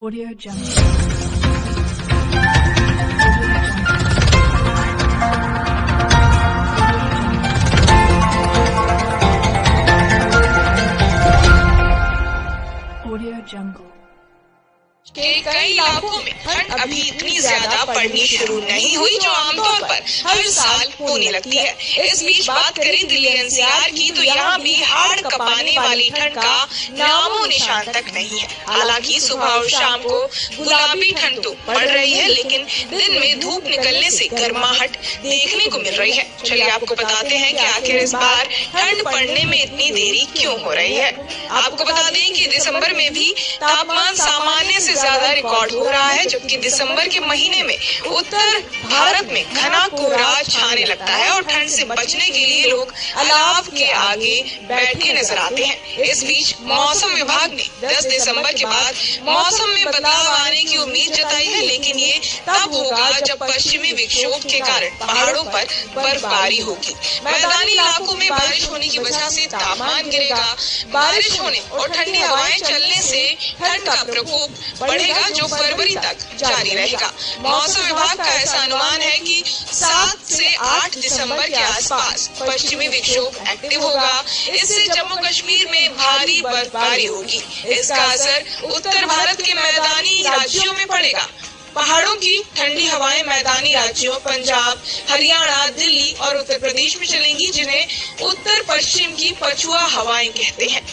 Audio Jungle. Audio Jungle. के कई इलाकों में ठंड अभी इतनी ज्यादा पड़नी शुरू नहीं हुई जो आमतौर पर हर साल होने लगती है। इस बीच बात करें दिल्ली एनसीआर की तो यहाँ भी हाड़ कपाने वाली ठंड का नामो निशान तक नहीं है। हालांकि सुबह और शाम को गुलाबी ठंड तो पड़ रही है, लेकिन दिन में धूप निकलने से गर्माहट देखने को मिल रही है। चलिए आपको बताते हैं कि आखिर इस बार ठंड पड़ने में इतनी देरी क्यों हो रही है। आपको बता दें कि दिसंबर में भी तापमान सामान्य से ज्यादा रिकॉर्ड हो रहा है, जबकि दिसंबर के महीने में उत्तर भारत में घना कोहरा छाने लगता है और ठंड से बचने के लिए लोग अलाव के आगे बैठे नजर आते हैं। इस बीच मौसम विभाग ने 10 दिसंबर के बाद मौसम में बदलाव आने की उम्मीद जताई है, लेकिन ये तब होगा जब पश्चिमी विक्षोभ के कारण पहाड़ों पर बर्फबारी होगी। मैदानी इलाकों में बारिश होने की वजह से तापमान गिरेगा। बारिश होने और ठंडी हवाएं चलने से ठंड का प्रकोप बढ़ेगा, जो फरवरी तक जारी रहेगा। मौसम विभाग का ऐसा अनुमान है कि 7 से 8 दिसंबर के आसपास पश्चिमी विक्षोभ एक्टिव होगा। इससे जम्मू कश्मीर में भारी बर्फबारी होगी। इसका असर उत्तर भारत के मैदानी राज्यों में पड़ेगा। पहाड़ों की ठंडी हवाएं मैदानी राज्यों पंजाब, हरियाणा, दिल्ली और उत्तर प्रदेश में चलेंगी, जिन्हें उत्तर पश्चिम की पछुआ हवाएं कहते हैं।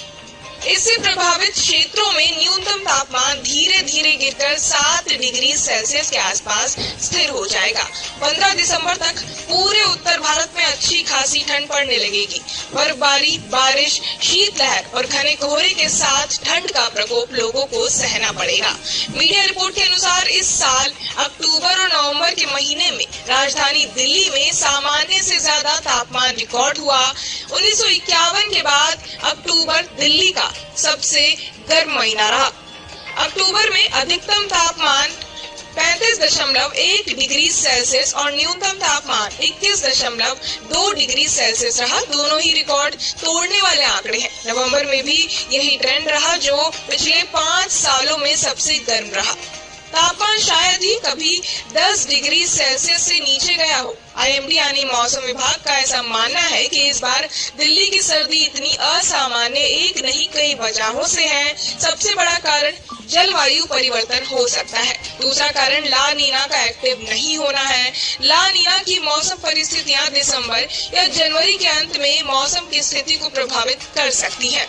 इससे प्रभावित क्षेत्रों में न्यूनतम तापमान धीरे धीरे गिरकर 7 डिग्री सेल्सियस के आसपास स्थिर हो जाएगा। 15 दिसंबर तक पूरे उत्तर भारत में अच्छी खासी ठंड पड़ने लगेगी। बर्फबारी, बारिश, शीतलहर और घने कोहरे के साथ ठंड का प्रकोप लोगों को सहना पड़ेगा। मीडिया रिपोर्ट के अनुसार इस साल अक्टूबर और नवंबर के महीने में राजधानी दिल्ली में सामान्य से ज्यादा तापमान रिकॉर्ड हुआ। 1951 के बाद अक्टूबर दिल्ली का सबसे गर्म महीना रहा। अक्टूबर में अधिकतम तापमान 35.1 डिग्री सेल्सियस और न्यूनतम तापमान 21.2 डिग्री सेल्सियस रहा। दोनों ही रिकॉर्ड तोड़ने वाले आंकड़े हैं। नवंबर में भी यही ट्रेंड रहा, जो पिछले 5 सालों में सबसे गर्म रहा। तापमान शायद ही कभी 10 डिग्री सेल्सियस से नीचे गया हो। आईएमडी यानी मौसम विभाग का ऐसा मानना है कि इस बार दिल्ली की सर्दी इतनी असामान्य एक नहीं कई वजहों से है। सबसे बड़ा कारण जलवायु परिवर्तन हो सकता है। दूसरा कारण ला नीना का एक्टिव नहीं होना है। ला नीना की मौसम परिस्थितियां दिसंबर या जनवरी के अंत में मौसम की स्थिति को प्रभावित कर सकती है।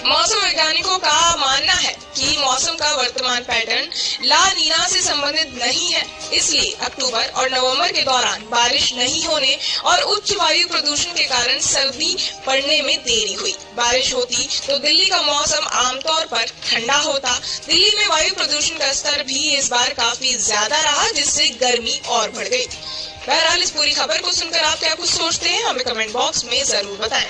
मौसम वैज्ञानिकों का मानना है कि मौसम का वर्तमान पैटर्न ला नीना से संबंधित नहीं है, इसलिए अक्टूबर और नवंबर के दौरान बारिश नहीं होने और उच्च वायु प्रदूषण के कारण सर्दी पड़ने में देरी हुई। बारिश होती तो दिल्ली का मौसम आमतौर पर ठंडा होता। दिल्ली में वायु प्रदूषण का स्तर भी इस बार काफी ज्यादा रहा, जिससे गर्मी और बढ़ गई। बहरहाल इस पूरी खबर को सुनकर आप क्या कुछ सोचते हैं, हमें कमेंट बॉक्स में जरूर बताएं।